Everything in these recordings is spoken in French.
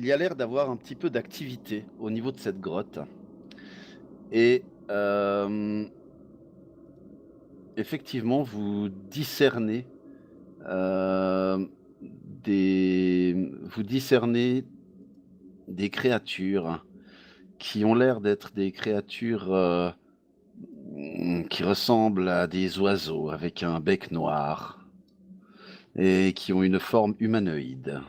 il y a l'air d'avoir un petit peu d'activité au niveau de cette grotte et effectivement, hem, vous discernez des créatures qui ont l'air d'être des créatures, qui ressemblent à des oiseaux avec un bec noir et qui ont une forme humanoïde.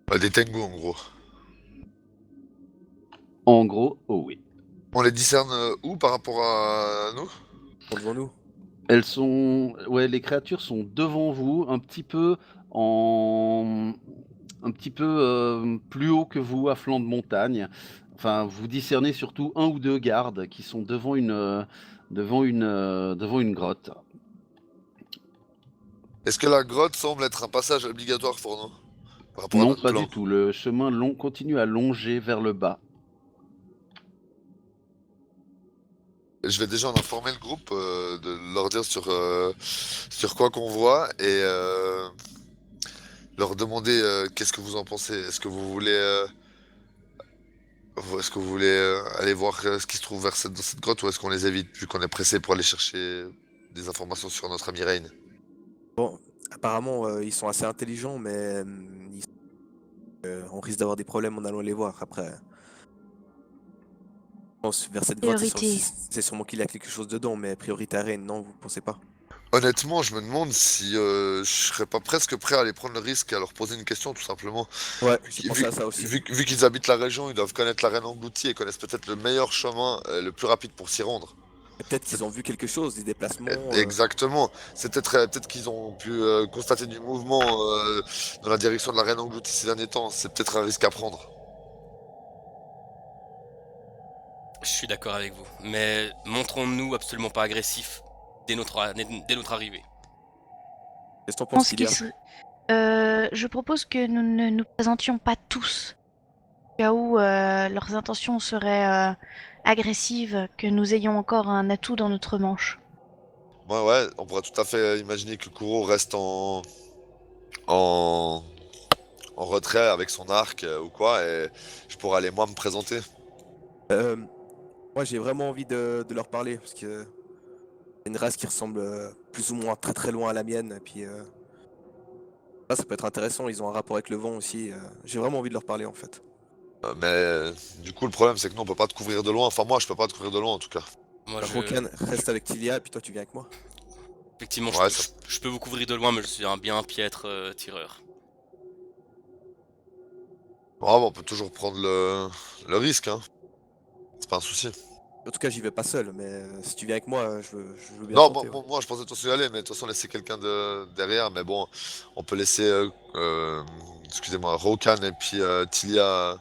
Bah, des Tengu en gros. En gros, oh oui. On les discerne où par rapport à nous? Sont devant nous. Elles sont ouais, les créatures sont devant vous, en un petit peu, plus haut que vous, à flanc de montagne. Enfin, vous discernez surtout un ou 2 gardes qui sont devant une grotte. Est-ce que la grotte semble être un passage obligatoire pour nous? Par rapport à Non, notre pas du plan? tout, le chemin continue à longer vers le bas. Je vais déjà en informer le groupe, de leur dire sur quoi qu'on voit et leur demander qu'est-ce que vous en pensez. Est-ce que vous voulez aller voir ce qui se trouve dans cette grotte ou est-ce qu'on les évite vu qu'on est pressé pour aller chercher des informations sur notre ami Rain? Bon, apparemment, ils sont assez intelligents, mais on risque d'avoir des problèmes en allant les voir. Après, je pense vers cette grotte, Priorité. c'est sûrement qu'il y a quelque chose dedans, mais priorité à Rennes, non, vous pensez pas? Honnêtement, je me demande si je serais pas presque prêt à aller prendre le risque et à leur poser une question tout simplement. Ouais, Vu, j'ai qu'ils pensé vu- à ça aussi. vu qu'ils habitent la région, ils doivent connaître la reine engloutie et connaissent peut-être le meilleur chemin, le plus rapide pour s'y rendre. Et peut-être C'est qu'ils ont vu quelque chose, des déplacements. exactement. C'est peut-être qu'ils ont pu constater du mouvement dans la direction de la reine engloutie ces derniers temps. C'est peut-être un risque à prendre. Je suis d'accord avec vous, mais montrons-nous absolument pas agressifs dès notre arrivée. Qu'est-ce que t'en Je penses pense qu'il y a? je propose que nous ne nous présentions pas tous, au cas où leurs intentions seraient agressives, que nous ayons encore un atout dans notre manche. Ouais, ouais, on pourrait tout à fait imaginer que Kuro reste en, en retrait avec son arc ou quoi, et je pourrais aller moi me présenter. Euh, Moi, j'ai vraiment envie de leur parler, parce que c'est une race qui ressemble plus ou moins très très loin à la mienne, et puis ça peut être intéressant, ils ont un rapport avec le vent aussi. J'ai vraiment envie de leur parler en fait. Du coup, le problème, c'est que nous, on peut pas te couvrir de loin. Enfin, moi, je peux pas te couvrir de loin, en tout cas. Moi, Rokan, reste avec Tilia, et puis toi tu viens avec moi. effectivement, Ouais, ça... je peux vous couvrir de loin, mais je suis un bien piètre tireur. Ouais, bon, on peut toujours prendre le risque, hein. C'est pas un souci. En tout cas, j'y vais pas seul, mais si tu viens avec moi, je veux bien Non, tenter. Ouais. moi, je pensais tous y aller, mais de toute façon, laisser quelqu'un derrière. Mais bon, on peut laisser, excusez-moi, Rokan et puis Tilia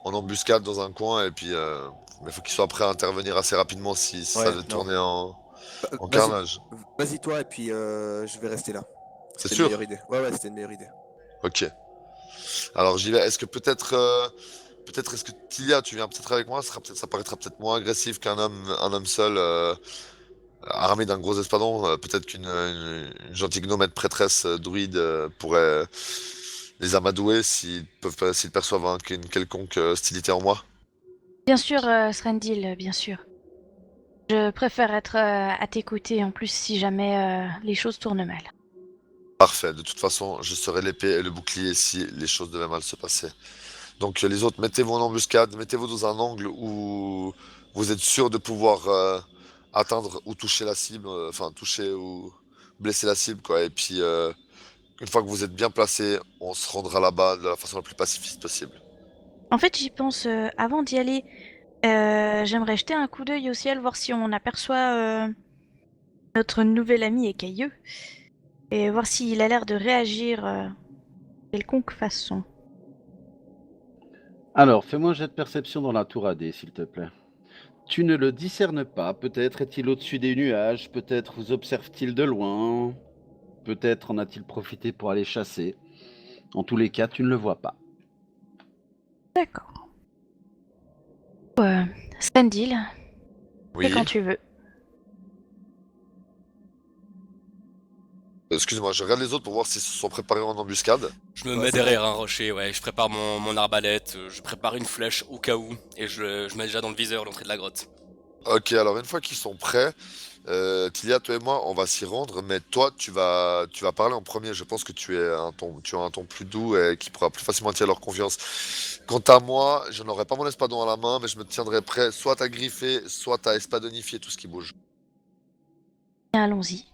en embuscade dans un coin, et puis... mais faut qu'ils soient prêts à intervenir assez rapidement si ça Ouais, devait non. tourner en Vas-y, carnage. vas-y toi, et puis je vais rester là. C'est C'était une meilleure sûr? idée. Ouais, ouais, c'était une meilleure idée. Ok. Alors j'y vais. Est-ce que peut-être est-ce que Tilia, tu viens peut-être avec moi? Ça paraîtra peut-être moins agressif un homme seul, armé d'un gros espadon. Peut-être une gentille gnomette prêtresse druide pourrait les amadouer s'ils perçoivent une quelconque hostilité en moi. Bien sûr, Srendil, bien sûr. Je préfère être à tes côtés, en plus, si jamais les choses tournent mal. Parfait. De toute façon, je serai l'épée et le bouclier si les choses devaient mal se passer. Donc les autres, mettez-vous en embuscade, mettez-vous dans un angle où vous êtes sûr de pouvoir atteindre ou toucher la cible, enfin toucher ou blesser la cible, quoi. Et puis une fois que vous êtes bien placé, on se rendra là-bas de la façon la plus pacifiste possible. En fait, j'y pense avant d'y aller. J'aimerais jeter un coup d'œil au ciel, voir si on aperçoit notre nouvel ami écailleux, et voir s'il a l'air de réagir quelconque façon. Alors, fais-moi un jet de perception dans la tour AD, s'il te plaît. Tu ne le discernes pas, peut-être est-il au-dessus des nuages, peut-être vous observe-t-il de loin, peut-être en a-t-il profité pour aller chasser. En tous les cas, tu ne le vois pas. D'accord. Srendil, fais quand Oui. tu veux. Excuse-moi, je regarde les autres pour voir s'ils se sont préparés en embuscade. Je me Ouais, mets c'est derrière un rocher, ouais, je prépare mon arbalète, je prépare une flèche au cas où, et je mets déjà dans le viseur l'entrée de la grotte. Ok, alors une fois qu'ils sont prêts, Tilia, toi et moi, on va s'y rendre, mais toi, tu vas parler en premier. Je pense que tu as un ton plus doux et qui pourra plus facilement attirer leur confiance. Quant à moi, je n'aurai pas mon espadon à la main, mais je me tiendrai prêt soit à griffer, soit à espadonifier tout ce qui bouge. Allons-y.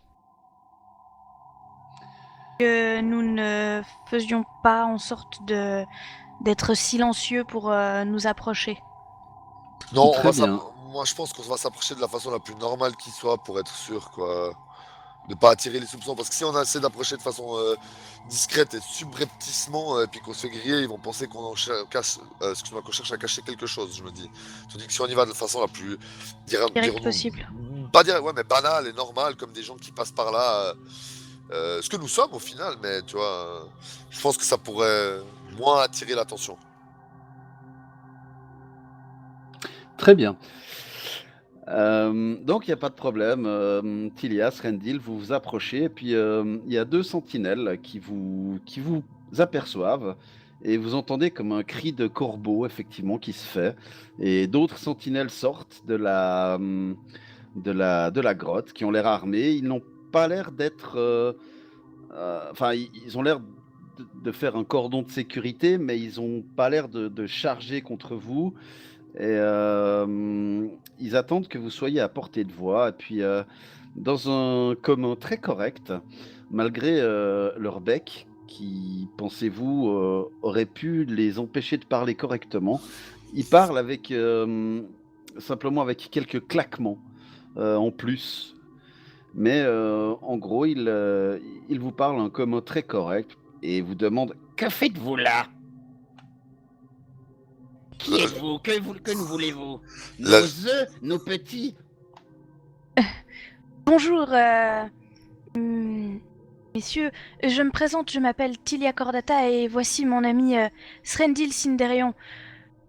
Que nous ne faisions pas en sorte d'être silencieux pour nous approcher. Non, Très bien. moi je pense qu'on va s'approcher de la façon la plus normale qui soit pour être sûr, quoi. De pas attirer les soupçons, parce que si on essaie d'approcher de façon discrète et subrepticement, et puis qu'on se fait griller, ils vont penser qu'on cherche à cacher quelque chose, je me dis. Tandis que si on y va de façon la plus, Direct dirons-nous, possible. pas dire, ouais, mais banale et normale, comme des gens qui passent par là, ce que nous sommes au final, mais tu vois, je pense que ça pourrait moins attirer l'attention. Très bien. Donc il n'y a pas de problème. Tilias, Rendil, vous vous approchez et puis il y a deux sentinelles qui vous aperçoivent et vous entendez comme un cri de corbeau effectivement qui se fait et d'autres sentinelles sortent de la grotte qui ont l'air armés. Ils n'ont pas l'air d'être, enfin ils ont l'air de faire un cordon de sécurité, mais ils n'ont pas l'air de charger contre vous. Et ils attendent que vous soyez à portée de voix. Et puis, dans un commun très correct, malgré leur bec, qui, pensez-vous, aurait pu les empêcher de parler correctement, ils parlent avec simplement avec quelques claquements en plus. Mais en gros, ils vous parlent un commun très correct et vous demandent que faites-vous là? Qui Euh, êtes-vous? Que nous voulez-vous? la- Nos œufs? Nos petits? Bonjour, messieurs. Je me présente, je m'appelle Tilia Cordata et voici mon ami Srendil Sinderion.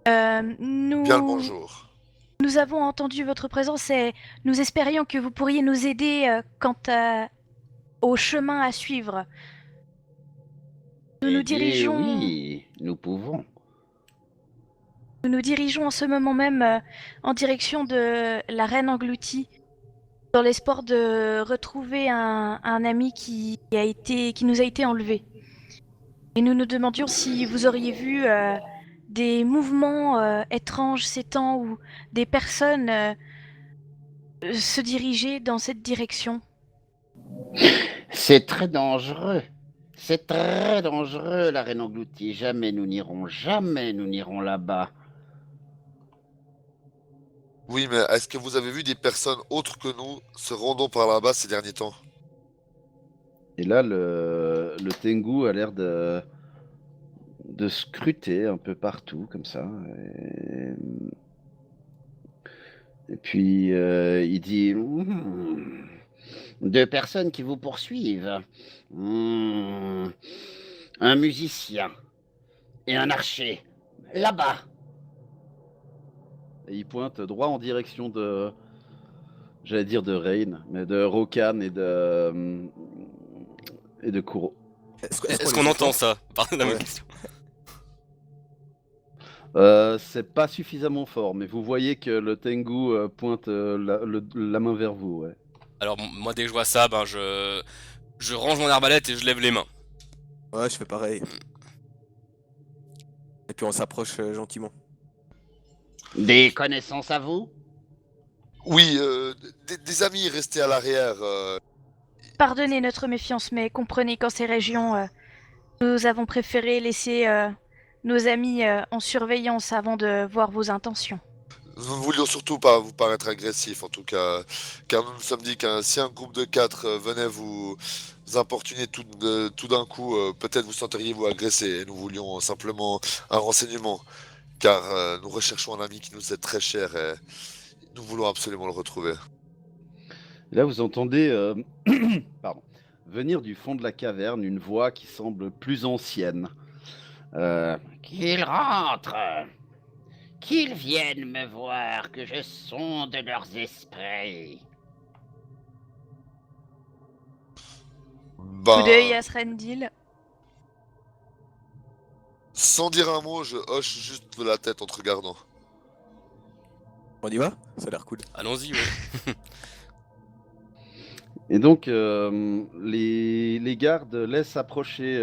Euh, Bien le nous, bonjour. nous avons entendu votre présence et nous espérions que vous pourriez nous aider au chemin à suivre. Nous nous Eh bien, dirigeons, oui, nous pouvons. nous nous dirigeons en ce moment même en direction de la reine engloutie, dans l'espoir de retrouver un ami qui nous a été enlevé. Et nous nous demandions si vous auriez vu des mouvements étranges ces temps ou des personnes se diriger dans cette direction. C'est très dangereux. C'est très dangereux, la reine engloutie. Jamais nous n'irons là-bas. Oui, mais est-ce que vous avez vu des personnes autres que nous se rendant par là-bas ces derniers temps? Et là, le Tengu a l'air de scruter un peu partout, comme ça. Et puis, il dit deux personnes qui vous poursuivent. Hmm, un musicien et un archer. Là-bas. Et il pointe droit en direction j'allais dire de Rain, mais de Rokan et de Kuro. Est-ce qu'on Est-ce les qu'on entend entend? ça? Pardon, la même Ouais. question. C'est pas suffisamment fort, mais vous voyez que le Tengu pointe la main vers vous. Ouais. Alors, moi, dès que je vois ça, ben, je range mon arbalète et je lève les mains. Ouais, je fais pareil. Et puis on s'approche gentiment. Des connaissances à vous? Oui, des amis restés à l'arrière. Pardonnez notre méfiance, mais comprenez qu'en ces régions, nous avons préféré laisser nos amis en surveillance avant de voir vos intentions. Nous ne voulions surtout pas vous paraître agressifs, en tout cas, car nous nous sommes dit qu'un si un groupe de quatre venait vous importuner tout d'un coup, peut-être vous senteriez-vous agressé, et nous voulions simplement un renseignement, car nous recherchons un ami qui nous est très cher et nous voulons absolument le retrouver. Et là, vous entendez pardon, venir du fond de la caverne une voix qui semble plus ancienne. Qu'ils rentrent, qu'ils viennent me voir, que je sonde leurs esprits. Coup d'œil Ben, à Srendil. sans dire un mot, je hoche juste de la tête en te regardant. On y va? Ça a l'air cool. Allons-y, oui. Et donc, les gardes laissent approcher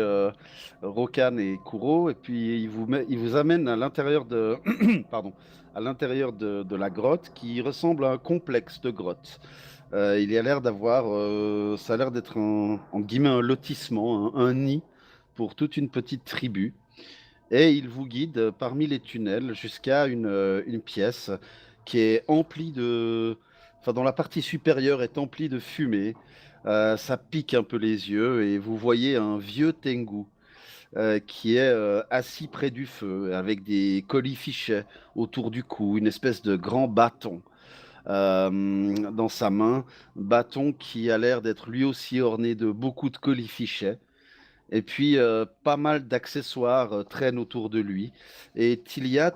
Rokan et Kuro, et puis ils vous amènent à l'intérieur de, pardon, à l'intérieur de la grotte, qui ressemble à un complexe de grottes. Il y a l'air d'avoir, ça a l'air d'être en guillemets un lotissement, un nid pour toute une petite tribu. Et il vous guide parmi les tunnels jusqu'à une pièce qui est emplie de... Enfin, dont la partie supérieure est emplie de fumée. Ça pique un peu les yeux et vous voyez un vieux Tengu qui est assis près du feu avec des colifichets autour du cou, une espèce de grand bâton dans sa main. Bâton qui a l'air d'être lui aussi orné de beaucoup de colifichets. Et puis, pas mal d'accessoires traînent autour de lui. Et Tilia,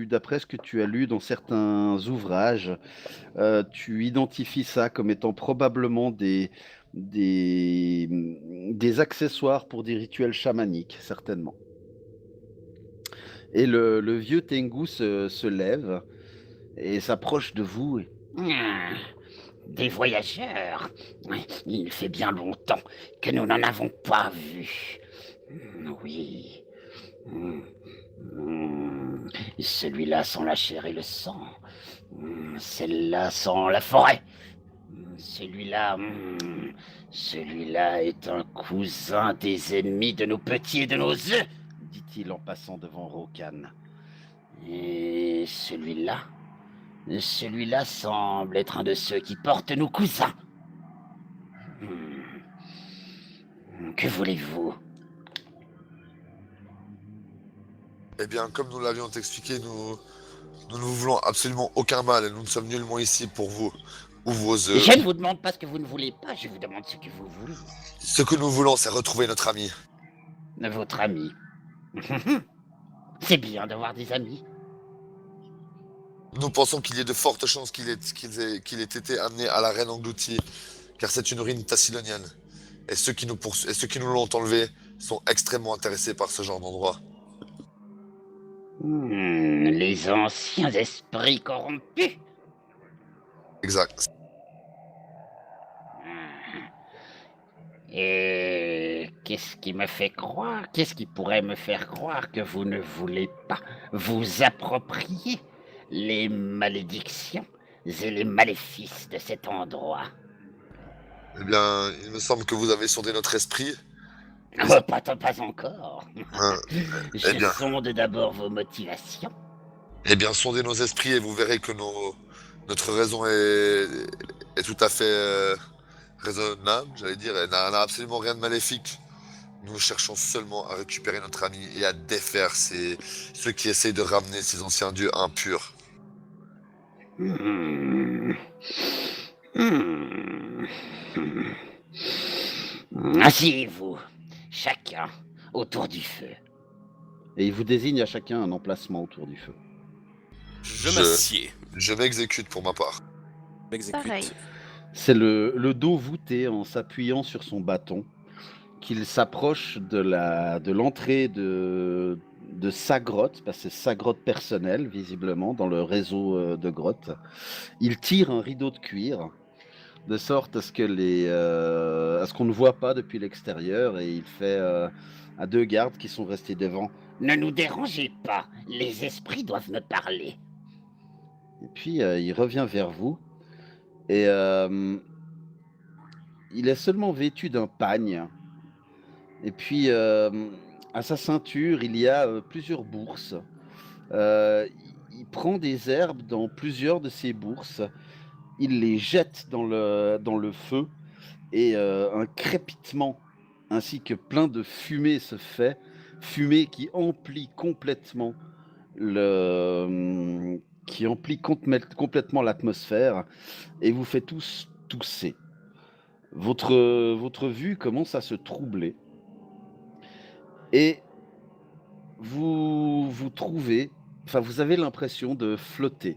d'après ce que tu as lu dans certains ouvrages, tu identifies ça comme étant probablement des accessoires pour des rituels chamaniques, certainement. Et le vieux Tengu se lève et s'approche de vous. Ah, des voyageurs. Il fait bien longtemps que nous n'en avons pas vu. Oui. Hmm. Hmm. Celui-là sans la chair et le sang. Celle-là sans la forêt. Celui-là. Celui-là est un cousin des ennemis de nos petits et de nos œufs, dit-il en passant devant Rokan. Et celui-là. Celui-là semble être un de ceux qui portent nos cousins. Que voulez-vous? Eh bien, comme nous l'avions expliqué, nous ne vous voulons absolument aucun mal et nous ne sommes nullement ici pour vous ou vos œufs. Je ne vous demande pas ce que vous ne voulez pas, je vous demande ce que vous voulez. Ce que nous voulons, c'est retrouver notre ami. Votre ami. C'est bien d'avoir des amis. Nous pensons qu'il y ait de fortes chances qu'il ait été amené à la reine engloutie, car c'est une urine tassilonienne. Et ceux qui nous l'ont enlevé sont extrêmement intéressés par ce genre d'endroit. Les anciens esprits corrompus. Exact. Et qu'est-ce qui pourrait me faire croire que vous ne voulez pas vous approprier les malédictions et les maléfices de cet endroit? Eh bien, il me semble que vous avez sondé notre esprit. Oh, pas encore. Hein, Je bien. sonde d'abord vos motivations. Eh bien, sondez nos esprits et vous verrez que notre raison est tout à fait raisonnable, j'allais dire. Elle n'a absolument rien de maléfique. Nous cherchons seulement à récupérer notre ami et à défaire ceux qui essayent de ramener ces anciens dieux impurs. Hmm. Asseyez-vous, chacun autour du feu. Et il vous désigne à chacun un emplacement autour du feu. Je m'assieds. Je m'exécute pour ma part. M'exécute. Pareil. C'est le dos voûté en s'appuyant sur son bâton qu'il s'approche de l'entrée de sa grotte, parce que c'est sa grotte personnelle, visiblement, dans le réseau de grottes. Il tire un rideau de cuir, de sorte à ce à ce qu'on ne voit pas depuis l'extérieur, et il fait à deux gardes qui sont restés devant. Ne nous dérangez pas, les esprits doivent me parler. Et puis il revient vers vous, et il est seulement vêtu d'un pagne. Et puis, à sa ceinture, il y a plusieurs bourses. Euh, il prend des herbes dans plusieurs de ces bourses. Il les jette dans le feu et un crépitement ainsi que plein de fumée se fait. Fumée qui emplit complètement l'atmosphère et vous fait tous tousser. Votre vue commence à se troubler. Et vous avez l'impression de flotter.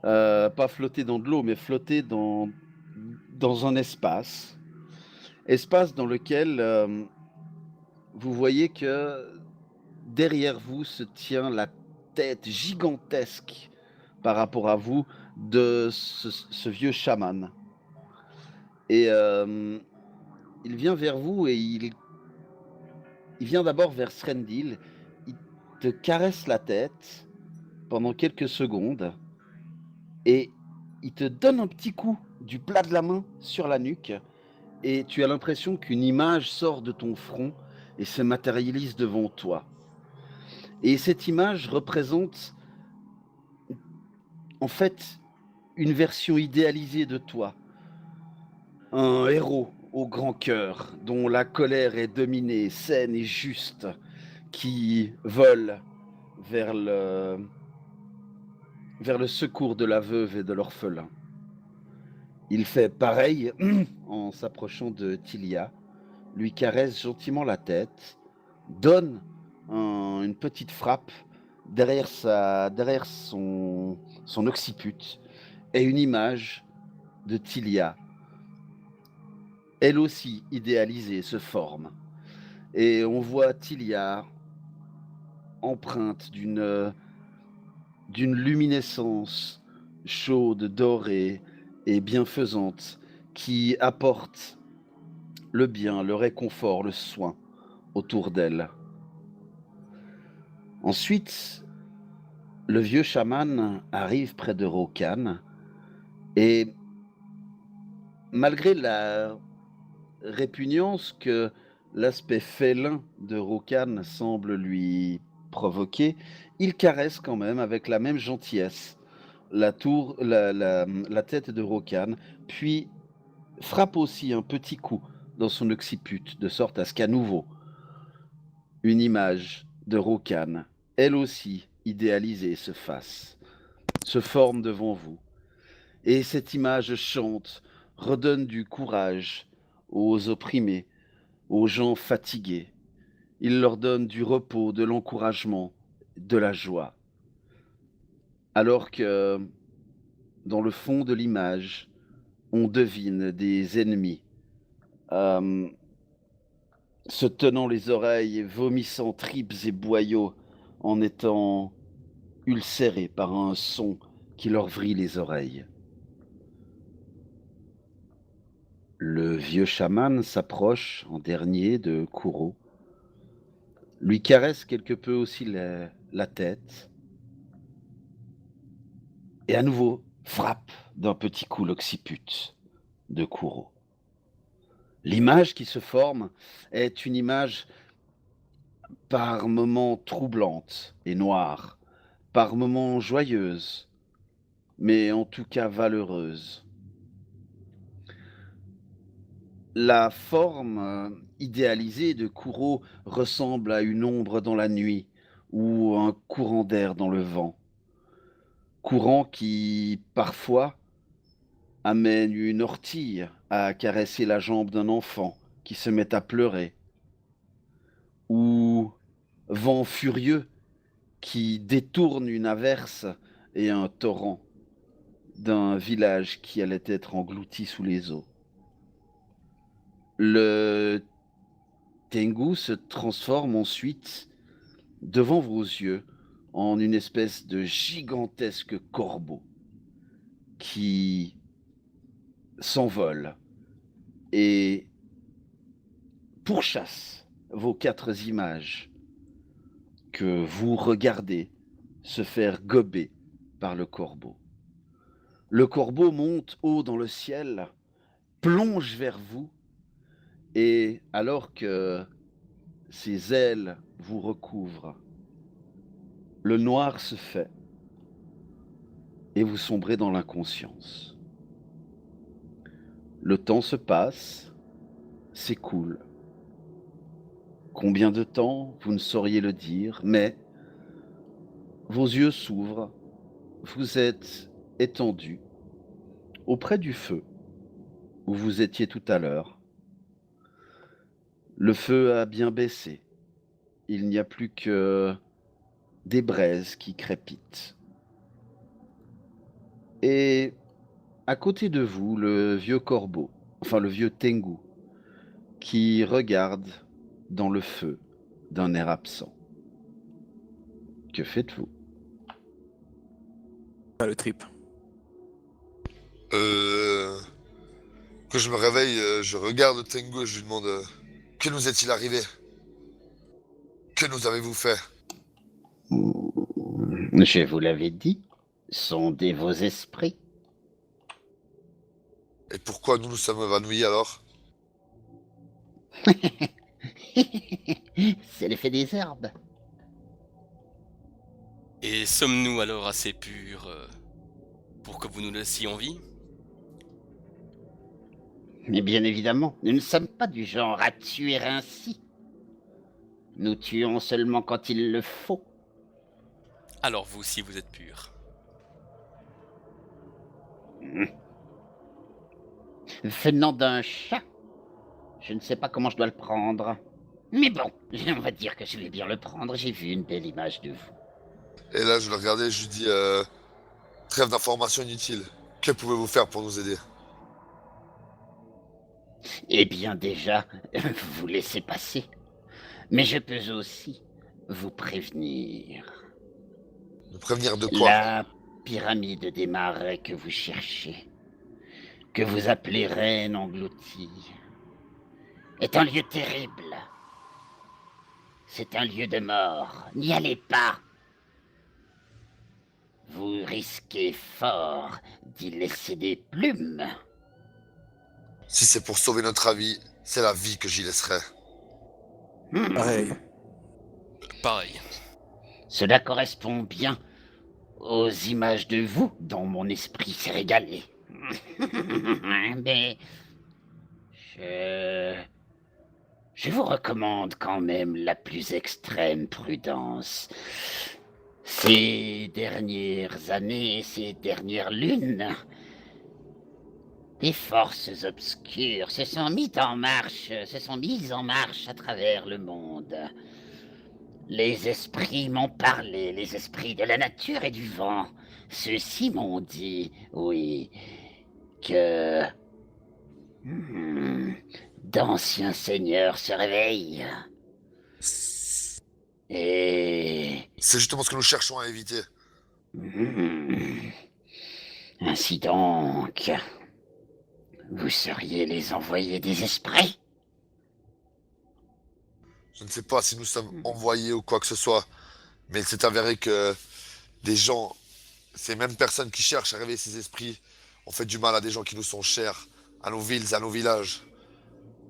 Pas flotter dans de l'eau, mais flotter dans un espace. Espace dans lequel vous voyez que derrière vous se tient la tête gigantesque par rapport à vous de ce vieux chaman. Et il vient vers vous et il vient d'abord vers Srendil. Il te caresse la tête pendant quelques secondes et il te donne un petit coup du plat de la main sur la nuque et tu as l'impression qu'une image sort de ton front et se matérialise devant toi. Et cette image représente en fait une version idéalisée de toi. Un héros au grand cœur, dont la colère est dominée, saine et juste, qui vole vers le secours de la veuve et de l'orphelin. Il fait pareil en s'approchant de Tilia, lui caresse gentiment la tête, donne une petite frappe derrière son occiput et une image de Tilia, elle aussi idéalisée, se forme. Et on voit Tilia empreinte d'une luminescence chaude, dorée et bienfaisante qui apporte le bien, le réconfort, le soin autour d'elle. Ensuite, le vieux chaman arrive près de Rokan et malgré la répugnance que l'aspect félin de Rokan semble lui provoquer, il caresse quand même avec la même gentillesse la tête de Rokan, puis frappe aussi un petit coup dans son occiput, de sorte à ce qu'à nouveau, une image de Rokan, elle aussi idéalisée, se forme devant vous. Et cette image chante, redonne du courage aux opprimés, aux gens fatigués. Il leur donne du repos, de l'encouragement, de la joie. Alors que dans le fond de l'image, on devine des ennemis euh, se tenant les oreilles, vomissant tripes et boyaux en étant ulcérés par un son qui leur vrille les oreilles. Le vieux chaman s'approche en dernier de Kuro, lui caresse quelque peu aussi la tête, et à nouveau frappe d'un petit coup l'occiput de Kuro. L'image qui se forme est une image par moments troublante et noire, par moments joyeuse, mais en tout cas valeureuse. La forme idéalisée de Kuro ressemble à une ombre dans la nuit ou un courant d'air dans le vent. Courant qui, parfois, amène une ortie à caresser la jambe d'un enfant qui se met à pleurer, ou vent furieux qui détourne une averse et un torrent d'un village qui allait être englouti sous les eaux. Le Tengu se transforme ensuite devant vos yeux en une espèce de gigantesque corbeau qui s'envole et pourchasse vos 4 images que vous regardez se faire gober par le corbeau. Le corbeau monte haut dans le ciel, plonge vers vous, et alors que ses ailes vous recouvrent, le noir se fait et vous sombrez dans l'inconscience. Le temps se passe, s'écoule. Combien de temps, vous ne sauriez le dire, mais vos yeux s'ouvrent, vous êtes étendu auprès du feu où vous étiez tout à l'heure. Le feu a bien baissé. Il n'y a plus que des braises qui crépitent. Et à côté de vous, le vieux corbeau, enfin le vieux Tengu, qui regarde dans le feu d'un air absent. Que faites-vous? Ah, le trip. Quand je me réveille, je regarde Tengu et je lui demande que nous est-il arrivé? Que nous avez-vous fait? Je vous l'avais dit, sondez vos esprits. Et pourquoi nous nous sommes évanouis alors? C'est l'effet des herbes. Et sommes-nous alors assez purs pour que vous nous laissiez en vie? Mais bien évidemment, nous ne sommes pas du genre à tuer ainsi. Nous tuons seulement quand il le faut. Alors vous aussi vous êtes purs. Venant d'un chat, je ne sais pas comment je dois le prendre. Mais bon, on va dire que je vais bien le prendre. J'ai vu une belle image de vous. Et là, je le regardais et je lui dis trêve d'informations inutiles. Que pouvez-vous faire pour nous aider? Eh bien déjà, vous vous laissez passer. Mais je peux aussi vous prévenir. Nous prévenir de quoi? La pyramide des marais que vous cherchez, que vous appelez Reine engloutie, est un lieu terrible. C'est un lieu de mort. N'y allez pas. Vous risquez fort d'y laisser des plumes. Si c'est pour sauver notre vie, c'est la vie que j'y laisserai. Pareil. Pareil. Cela correspond bien aux images de vous dont mon esprit s'est régalé. Mais je vous recommande quand même la plus extrême prudence. Ces dernières années, ces dernières lunes, des forces obscures se sont mises en marche à travers le monde. Les esprits m'ont parlé, les esprits de la nature et du vent. Ceux-ci m'ont dit, oui, que d'anciens seigneurs se réveillent. Et C'est justement ce que nous cherchons à éviter. ainsi donc, vous seriez les envoyés des esprits? Je ne sais pas si nous sommes envoyés ou quoi que ce soit, mais il s'est avéré que des gens, ces mêmes personnes qui cherchent à réveiller ces esprits, ont fait du mal à des gens qui nous sont chers, à nos villes, à nos villages,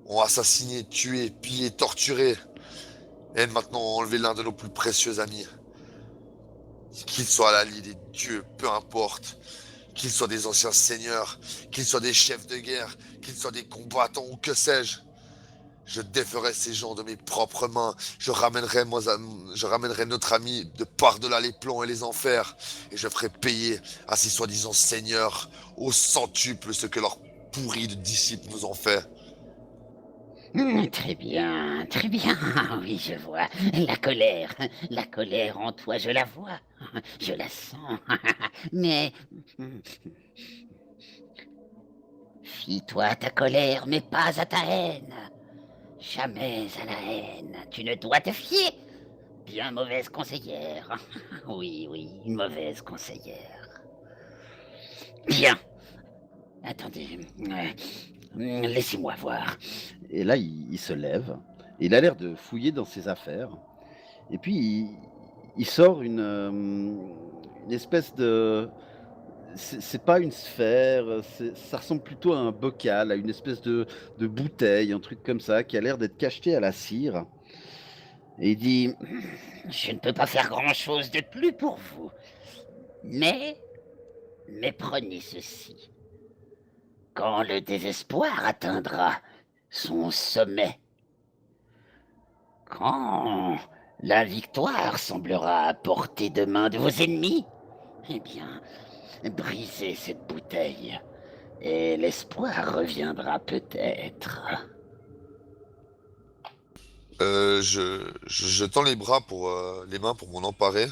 ont assassiné, tué, pillé, torturé, et maintenant ont enlevé l'un de nos plus précieux amis. Qu'ils soient à la lie des dieux, peu importe, qu'ils soient des anciens seigneurs, qu'ils soient des chefs de guerre, qu'ils soient des combattants ou que sais-je. Je déferai ces gens de mes propres mains. Je ramènerai notre ami de par-delà les plombs et les enfers. Et je ferai payer à ces soi-disant seigneurs au centuple ce que leurs pourris de disciples nous ont fait. Très bien, très bien. Oui, je vois. La colère en toi, je la vois. Je la sens. Mais fie-toi à ta colère, mais pas à ta haine. Jamais à la haine. Tu ne dois te fier. Bien mauvaise conseillère. Oui, oui, une mauvaise conseillère. Bien. Attendez. Laissez-moi voir. Et là, il se lève. Et il a l'air de fouiller dans ses affaires. Et puis, il sort une espèce de... C'est pas une sphère, ça ressemble plutôt à un bocal, à une espèce de bouteille, un truc comme ça, qui a l'air d'être cacheté à la cire. Et il dit... Je ne peux pas faire grand-chose de plus pour vous. Mais prenez ceci. Quand le désespoir atteindra son sommet, quand la victoire semblera à portée de main de vos ennemis, eh bien, brisez cette bouteille et l'espoir reviendra peut-être. Je tends les bras les mains pour m'en emparer.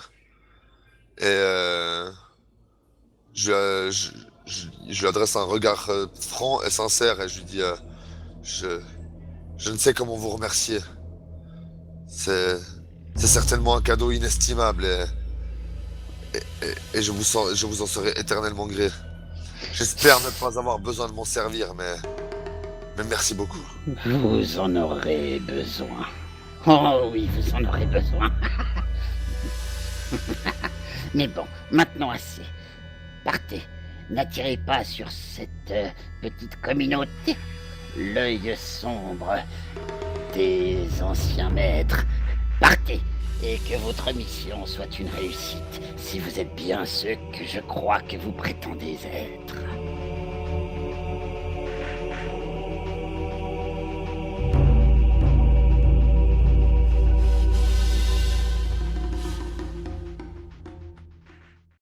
Et je lui adresse un regard franc et sincère et je lui dis je Je ne sais comment vous remercier. C'est certainement un cadeau inestimable et je vous en serai éternellement gré. J'espère ne pas avoir besoin de m'en servir, mais merci beaucoup. Vous en aurez besoin. Oh oui, vous en aurez besoin. Mais bon, maintenant assez. Partez. N'attirez pas sur cette petite communauté l'œil sombre des anciens maîtres. Partez, et que votre mission soit une réussite, si vous êtes bien ceux que je crois que vous prétendez être.